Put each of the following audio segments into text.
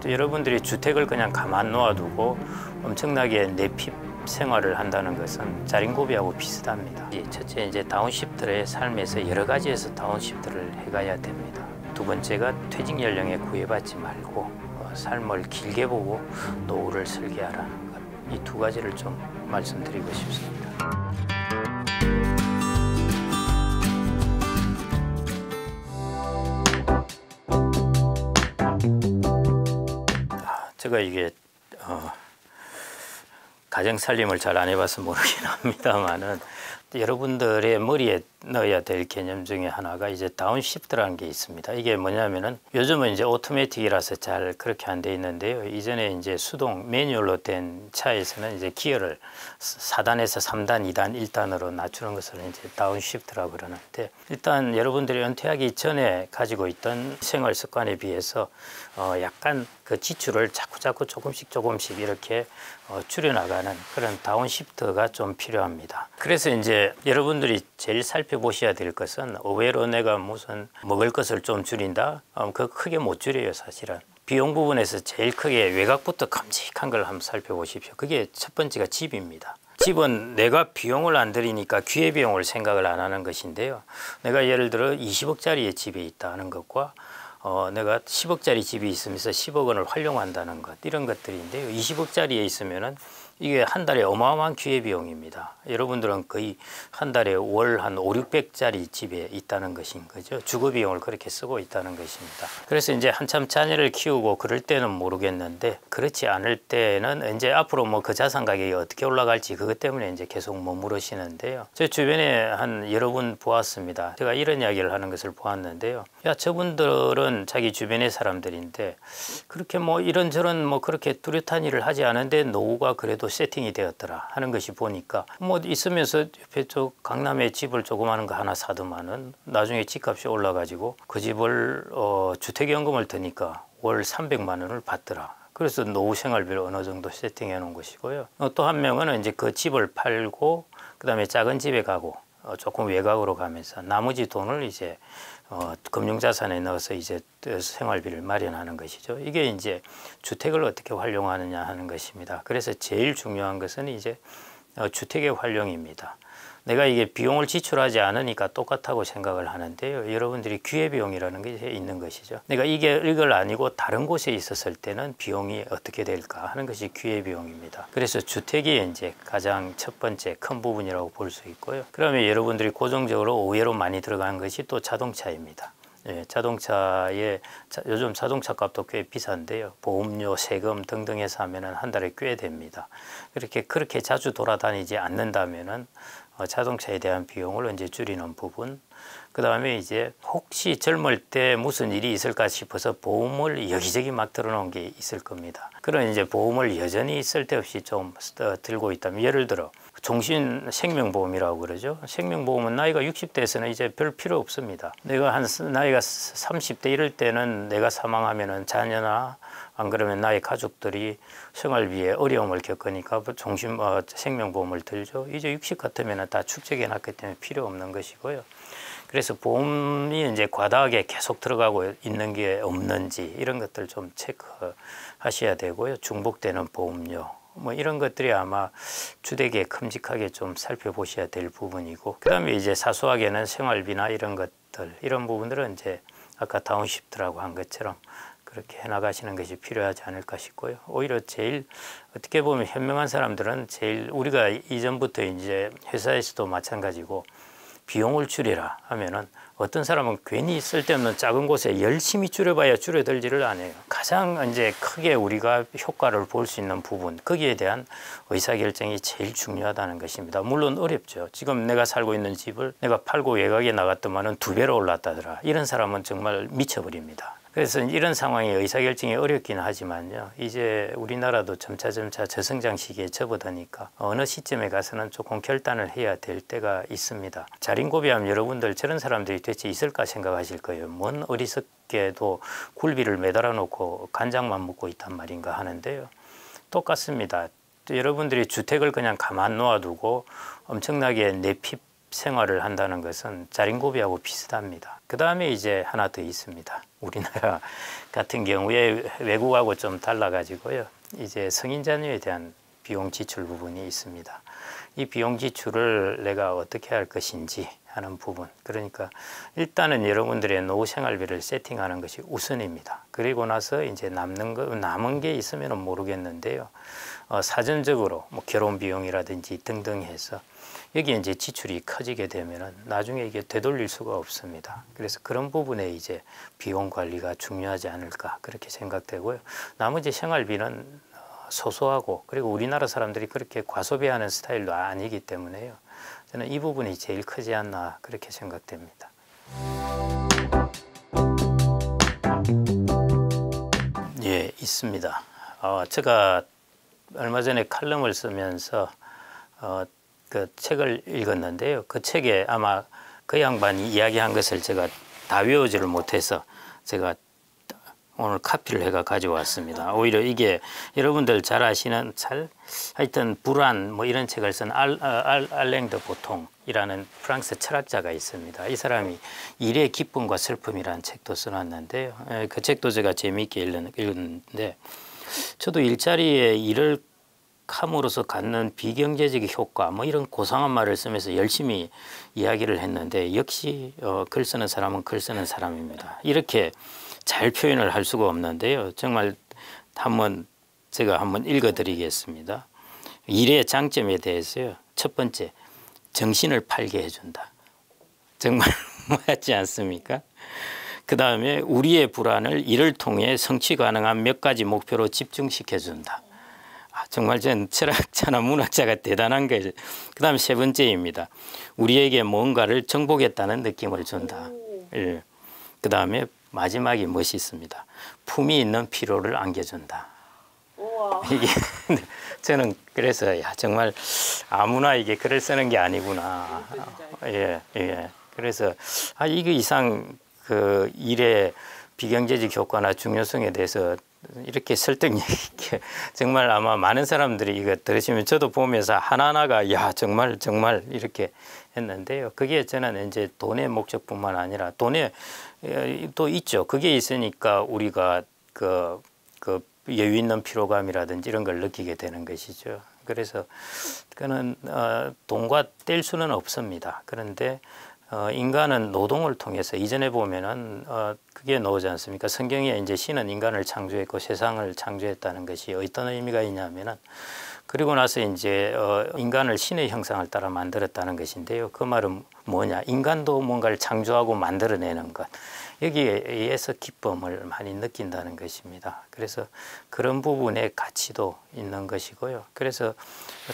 또 여러분들이 주택을 그냥 가만 놓아두고 엄청나게 내핍 생활을 한다는 것은 자린고비하고 비슷합니다. 첫째, 이제 다운시프트의 삶에서 여러 가지에서 다운시프트를 해가야 됩니다. 두 번째가 퇴직 연령에 구애받지 말고 삶을 길게 보고 노후를 설계하라는 것. 이 두 가지를 좀 말씀드리고 싶습니다. 제가 이게 가정 살림을 잘 안 해봐서 모르긴 합니다만은 여러분들의 머리에 넣어야 될 개념 중에 하나가 이제 다운시프트라는 게 있습니다. 이게 뭐냐면은 요즘은 이제 오토매틱이라서 잘 그렇게 안 돼 있는데요. 이전에 이제 수동 매뉴얼로 된 차에서는 이제 기어를 4단에서 3단, 2단, 1단으로 낮추는 것을 이제 다운시프트라고 그러는데, 일단 여러분들이 은퇴하기 전에 가지고 있던 생활 습관에 비해서 약간 그 지출을 자꾸 조금씩 이렇게 줄여나가는 그런 다운시프트가 좀 필요합니다. 그래서 이제 여러분들이 제일 살펴보셔야 될 것은 의외로 내가 무슨 먹을 것을 좀 줄인다? 그거 크게 못 줄여요, 사실은. 비용 부분에서 제일 크게 외곽부터 큼직한 걸 한번 살펴보십시오. 그게 첫 번째가 집입니다. 집은 내가 비용을 안 들이니까 기회비용을 생각을 안 하는 것인데요. 내가 예를 들어 20억짜리의 집에 있다는 것과 내가 10억짜리 집이 있으면서 10억 원을 활용한다는 것, 이런 것들인데요. 20억짜리에 있으면은 이게 한 달에 어마어마한 기회비용입니다. 여러분들은 거의 한 달에 월 한 5, 600짜리 집에 있다는 것인 거죠. 주거비용을 그렇게 쓰고 있다는 것입니다. 그래서 이제 한참 자녀를 키우고 그럴 때는 모르겠는데, 그렇지 않을 때는 이제 앞으로 뭐 그 자산 가격이 어떻게 올라갈지 그것 때문에 이제 계속 머무르시는데요. 제 주변에 한 여러 분 보았습니다. 제가 이런 이야기를 하는 것을 보았는데요. 야, 저분들은 자기 주변의 사람들인데 그렇게 뭐 이런저런 뭐 그렇게 뚜렷한 일을 하지 않은데 노후가 그래도 세팅이 되었더라 하는 것이, 보니까 뭐 있으면서 옆에 저 강남에 집을 조그마한 거 하나 사더만은 나중에 집값이 올라가지고 그 집을 주택연금을 드니까 월 300만 원을 받더라. 그래서 노후 생활비를 어느 정도 세팅해 놓은 것이고요. 또 한 명은 이제 그 집을 팔고 그다음에 작은 집에 가고 조금 외곽으로 가면서 나머지 돈을 이제 금융자산에 넣어서 이제 생활비를 마련하는 것이죠. 이게 이제 주택을 어떻게 활용하느냐 하는 것입니다. 그래서 제일 중요한 것은 이제 주택의 활용입니다. 내가 이게 비용을 지출하지 않으니까 똑같다고 생각을 하는데요. 여러분들이 기회비용이라는 게 있는 것이죠. 내가 이걸 아니고 다른 곳에 있었을 때는 비용이 어떻게 될까 하는 것이 기회비용입니다. 그래서 주택이 이제 가장 첫 번째 큰 부분이라고 볼 수 있고요. 그러면 여러분들이 고정적으로 의외로 많이 들어가는 것이 또 자동차입니다. 예, 요즘 자동차 값도 꽤 비싼데요. 보험료, 세금 등등 해서 하면은 한 달에 꽤 됩니다. 그렇게 자주 돌아다니지 않는다면은 자동차에 대한 비용을 언제 줄이는 부분, 그 다음에 이제 혹시 젊을 때 무슨 일이 있을까 싶어서 보험을 여기저기 막 들어놓은 게 있을 겁니다. 그런 이제 보험을 여전히 쓸데없이 좀 들고 있다면, 예를 들어 종신 생명보험이라고 그러죠. 생명보험은 나이가 60대에서는 이제 별 필요 없습니다. 내가 나이가 30대 이럴 때는 내가 사망하면은 자녀나 안 그러면 나의 가족들이 생활비에 어려움을 겪으니까 생명보험을 들죠. 이제 60 같으면 다 축적해 놨기 때문에 필요 없는 것이고요. 그래서 보험이 이제 과다하게 계속 들어가고 있는 게 없는지 이런 것들 좀 체크하셔야 되고요. 중복되는 보험료 뭐 이런 것들이 아마 주택에 큼직하게 좀 살펴보셔야 될 부분이고, 그다음에 이제 사소하게는 생활비나 이런 것들, 이런 부분들은 이제 아까 다운시프트라고 한 것처럼 그렇게 해나가시는 것이 필요하지 않을까 싶고요. 오히려 제일 어떻게 보면 현명한 사람들은 제일, 우리가 이전부터 이제 회사에서도 마찬가지고 비용을 줄이라 하면은 어떤 사람은 괜히 쓸데없는 작은 곳에 열심히 줄여봐야 줄여들지를 않아요. 가장 이제 크게 우리가 효과를 볼 수 있는 부분, 거기에 대한 의사결정이 제일 중요하다는 것입니다. 물론 어렵죠. 지금 내가 살고 있는 집을 내가 팔고 외곽에 나갔더만은 2배로 올랐다더라. 이런 사람은 정말 미쳐버립니다. 그래서 이런 상황에 의사결정이 어렵긴 하지만요. 이제 우리나라도 점차 저성장 시기에 접어드니까 어느 시점에 가서는 조금 결단을 해야 될 때가 있습니다. 자린고비하면 여러분들 저런 사람들이 대체 있을까 생각하실 거예요. 뭔 어리석게도 굴비를 매달아 놓고 간장만 먹고 있단 말인가 하는데요. 똑같습니다. 여러분들이 주택을 그냥 가만 놓아두고 엄청나게 내핍 생활을 한다는 것은 자린고비하고 비슷합니다. 그 다음에 이제 하나 더 있습니다. 우리나라 같은 경우에 외국하고 좀 달라가지고요. 이제 성인 자녀에 대한 비용 지출 부분이 있습니다. 이 비용 지출을 내가 어떻게 할 것인지 하는 부분. 그러니까 일단은 여러분들의 노후 생활비를 세팅하는 것이 우선입니다. 그리고 나서 이제 남은 게 있으면 모르겠는데요. 사전적으로 뭐 결혼 비용이라든지 등등 해서 여기에 이제 지출이 커지게 되면은 나중에 이게 되돌릴 수가 없습니다. 그래서 그런 부분에 이제 비용 관리가 중요하지 않을까 그렇게 생각되고요. 나머지 생활비는 소소하고 그리고 우리나라 사람들이 그렇게 과소비하는 스타일도 아니기 때문에요. 저는 이 부분이 제일 크지 않나 그렇게 생각됩니다. 예, 있습니다. 제가 얼마 전에 칼럼을 쓰면서 그 책을 읽었는데요. 그 책에 아마 그 양반이 이야기한 것을 제가 다 외우지를 못해서 제가 오늘 카피를 해가 가져왔습니다. 오히려 이게 여러분들 잘 아시는 하여튼 불안 뭐 이런 책을 쓴 알랭 드 보통이라는 프랑스 철학자가 있습니다. 이 사람이 일의 기쁨과 슬픔이라는 책도 써놨는데요. 그 책도 제가 재미있게 읽었는데 저도 일자리에 일을 함으로써 갖는 비경제적 효과 뭐 이런 고상한 말을 쓰면서 열심히 이야기를 했는데 역시 글 쓰는 사람은 글 쓰는 사람입니다. 이렇게 잘 표현을 할 수가 없는데요. 정말 제가 한번 읽어드리겠습니다. 일의 장점에 대해서요. 첫 번째, 정신을 팔게 해준다. 정말 맞지 않습니까? 그 다음에 우리의 불안을 일을 통해 성취 가능한 몇 가지 목표로 집중시켜준다. 정말 전 철학자나 문학자가 대단한 거죠. 그 다음 세 번째입니다. 우리에게 뭔가를 정복했다는 느낌을 준다. 예. 그 다음에 마지막이 멋있습니다. 품이 있는 피로를 안겨준다. 우와. 이게 저는 그래서 정말 아무나 이게 글을 쓰는 게 아니구나. 예, 예. 그래서 이거 이상 그 일의 비경제적 효과나 중요성에 대해서 이렇게 설득력 있게 정말 아마 많은 사람들이 이거 들으시면 저도 보면서 하나하나가 야 정말 이렇게 했는데요. 그게 저는 이제 돈의 목적뿐만 아니라 돈에 또 있죠. 그게 있으니까 우리가 그 여유 있는 피로감이라든지 이런 걸 느끼게 되는 것이죠. 그래서 그는 돈과 뗄 수는 없습니다. 그런데 인간은 노동을 통해서 이전에 보면은 그게 나오지 않습니까? 성경에 이제 신은 인간을 창조했고 세상을 창조했다는 것이 어떤 의미가 있냐면은 그리고 나서 이제 인간을 신의 형상을 따라 만들었다는 것인데요. 그 말은 뭐냐? 인간도 뭔가를 창조하고 만들어내는 것. 여기에 의해서 기쁨을 많이 느낀다는 것입니다. 그래서 그런 부분에 가치도 있는 것이고요. 그래서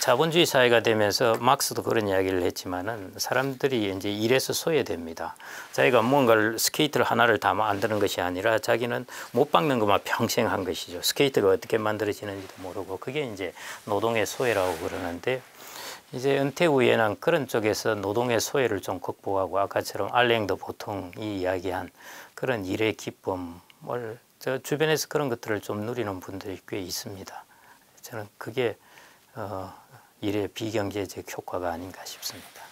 자본주의 사회가 되면서 막스도 그런 이야기를 했지만은 사람들이 이제 일에서 소외됩니다. 자기가 뭔가를 스케이트를 하나를 다 만드는 것이 아니라 자기는 못 박는 것만 평생 한 것이죠. 스케이트가 어떻게 만들어지는지도 모르고 그게 이제 노동의 소외라고 그러는데 이제 은퇴 후에는 그런 쪽에서 노동의 소외를 좀 극복하고 아까처럼 알랭 드 보통이 이야기한 그런 일의 기쁨을 저 주변에서 그런 것들을 좀 누리는 분들이 꽤 있습니다. 저는 그게 일의 비경제적 효과가 아닌가 싶습니다.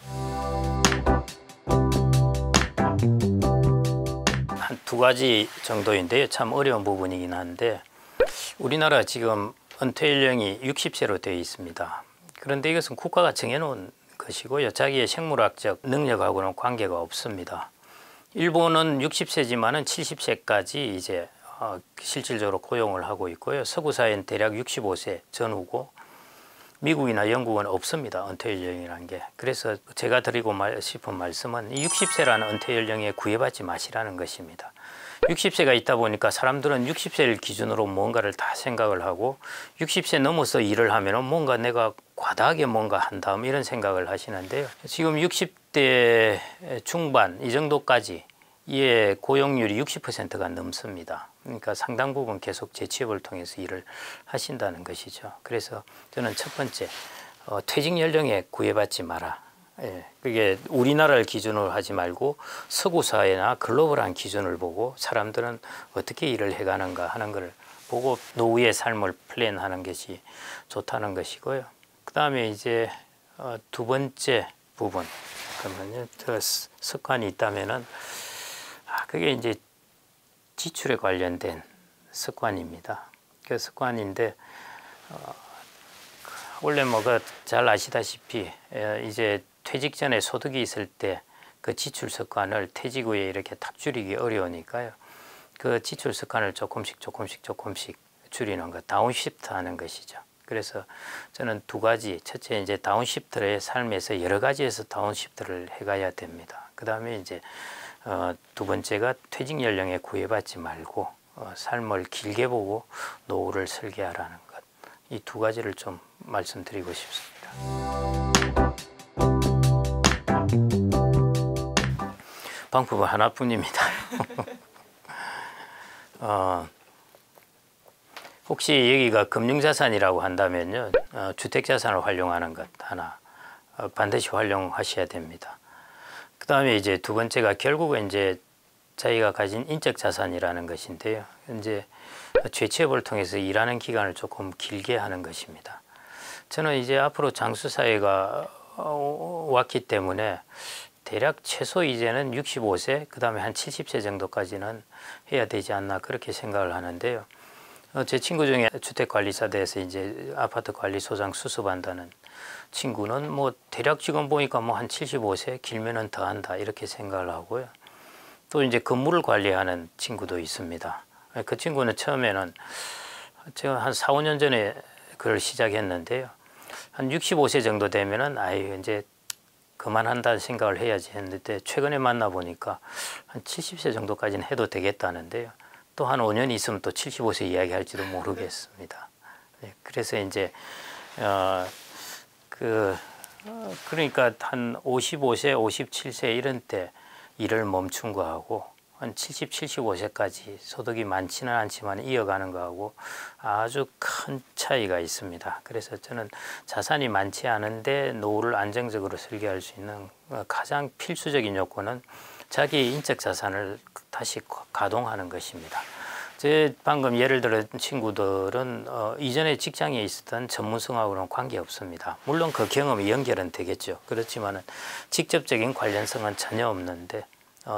한 두 가지 정도인데요. 참 어려운 부분이긴 한데 우리나라 지금 은퇴 연령이 60세로 되어 있습니다. 그런데 이것은 국가가 정해놓은 것이고요. 자기의 생물학적 능력하고는 관계가 없습니다. 일본은 60세지만은 70세까지 이제 실질적으로 고용을 하고 있고요. 서구 사회는 대략 65세 전후고 미국이나 영국은 없습니다. 은퇴 연령이라는 게. 그래서 제가 드리고 싶은 말씀은 60세라는 은퇴 연령에 구애받지 마시라는 것입니다. 60세가 있다 보니까 사람들은 60세를 기준으로 뭔가를 다 생각을 하고 60세 넘어서 일을 하면 뭔가 내가 과다하게 뭔가 한 다음 이런 생각을 하시는데요. 지금 60대 중반 이 정도까지 이 고용률이 60%가 넘습니다. 그러니까 상당 부분 계속 재취업을 통해서 일을 하신다는 것이죠. 그래서 저는 첫 번째 퇴직 연령에 구애받지 마라. 예, 그게 우리나라를 기준으로 하지 말고 서구 사회나 글로벌한 기준을 보고 사람들은 어떻게 일을 해가는가 하는 걸 보고 노후의 삶을 플랜하는 것이 좋다는 것이고요. 그 다음에 이제 두 번째 부분, 잠깐만요. 그 습관이 있다면은 그게 이제 지출에 관련된 습관입니다. 그 습관인데 원래 뭐가 잘 아시다시피 이제 퇴직 전에 소득이 있을 때 그 지출 습관을 퇴직 후에 이렇게 탁 줄이기 어려우니까요. 그 지출 습관을 조금씩 줄이는 것, 다운시프트 하는 것이죠. 그래서 저는 두 가지, 첫째 이제 다운시프트의 삶에서 여러 가지에서 다운시프트를 해가야 됩니다. 그 다음에 이제 두 번째가 퇴직 연령에 구애받지 말고 삶을 길게 보고 노후를 설계하라는 것. 이 두 가지를 좀 말씀드리고 싶습니다. 방법은 하나뿐입니다. 혹시 여기가 금융자산이라고 한다면요, 주택자산을 활용하는 것 하나 반드시 활용하셔야 됩니다. 그 다음에 이제 두 번째가 결국은 이제 자기가 가진 인적 자산이라는 것인데요. 이제 재취업을 통해서 일하는 기간을 조금 길게 하는 것입니다. 저는 이제 앞으로 장수 사회가 왔기 때문에 대략 최소 이제는 65세, 그 다음에 한 70세 정도까지는 해야 되지 않나 그렇게 생각을 하는데요. 제 친구 중에 주택관리사대에서 이제 아파트 관리소장 수습한다는 친구는 뭐 대략 지금 보니까 뭐 한 75세, 길면은 더 한다 이렇게 생각을 하고요. 또 이제 건물을 관리하는 친구도 있습니다. 그 친구는 처음에는 제가 한 4, 5년 전에 그걸 시작했는데요. 한 65세 정도 되면은 이제 그만한다는 생각을 해야지 했는데 최근에 만나보니까 한 70세 정도까지는 해도 되겠다는데요. 또 한 5년 있으면 또 75세 이야기할지도 모르겠습니다. 그래서 이제 그러니까 한 55세, 57세 이런 때 일을 멈춘 거하고 한 70, 75세까지 소득이 많지는 않지만 이어가는 거하고 아주 큰 차이가 있습니다. 그래서 저는 자산이 많지 않은데 노후를 안정적으로 설계할 수 있는 가장 필수적인 요건은 자기의 인적 자산을 다시 가동하는 것입니다. 제 방금 예를 들어 친구들은 이전에 직장에 있었던 전문성하고는 관계없습니다. 물론 그 경험이 연결은 되겠죠. 그렇지만은 직접적인 관련성은 전혀 없는데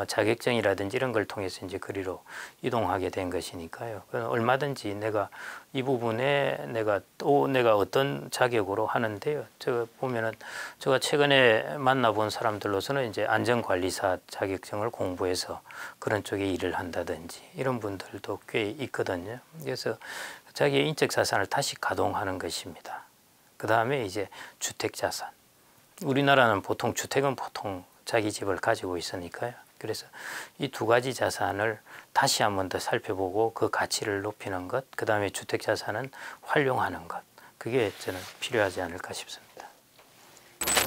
자격증이라든지 이런 걸 통해서 이제 그리로 이동하게 된 것이니까요. 얼마든지 내가 이 부분에 내가 어떤 자격으로 하는데요. 제가 보면은 제가 최근에 만나본 사람들로서는 이제 안전관리사 자격증을 공부해서 그런 쪽에 일을 한다든지 이런 분들도 꽤 있거든요. 그래서 자기의 인적 자산을 다시 가동하는 것입니다. 그 다음에 이제 주택 자산. 우리나라는 보통 주택은 보통 자기 집을 가지고 있으니까요. 그래서 이 두 가지 자산을 다시 한 번 더 살펴보고 그 가치를 높이는 것, 그 다음에 주택 자산은 활용하는 것, 그게 저는 필요하지 않을까 싶습니다.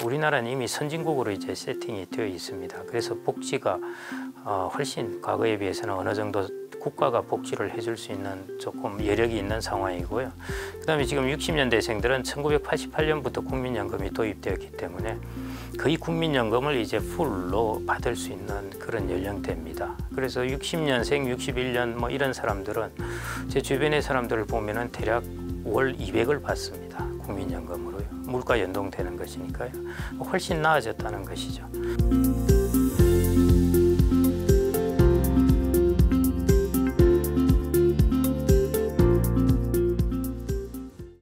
우리나라는 이미 선진국으로 이제 세팅이 되어 있습니다. 그래서 복지가 훨씬 과거에 비해서는 어느 정도 국가가 복지를 해줄 수 있는 조금 여력이 있는 상황이고요. 그 다음에 지금 60년대생들은 1988년부터 국민연금이 도입되었기 때문에 거의 국민연금을 이제 풀로 받을 수 있는 그런 연령대입니다. 그래서 60년생, 61년 뭐 이런 사람들은 제 주변의 사람들을 보면은 대략 월 200을 받습니다. 국민연금으로요. 물가 연동되는 것이니까요. 훨씬 나아졌다는 것이죠.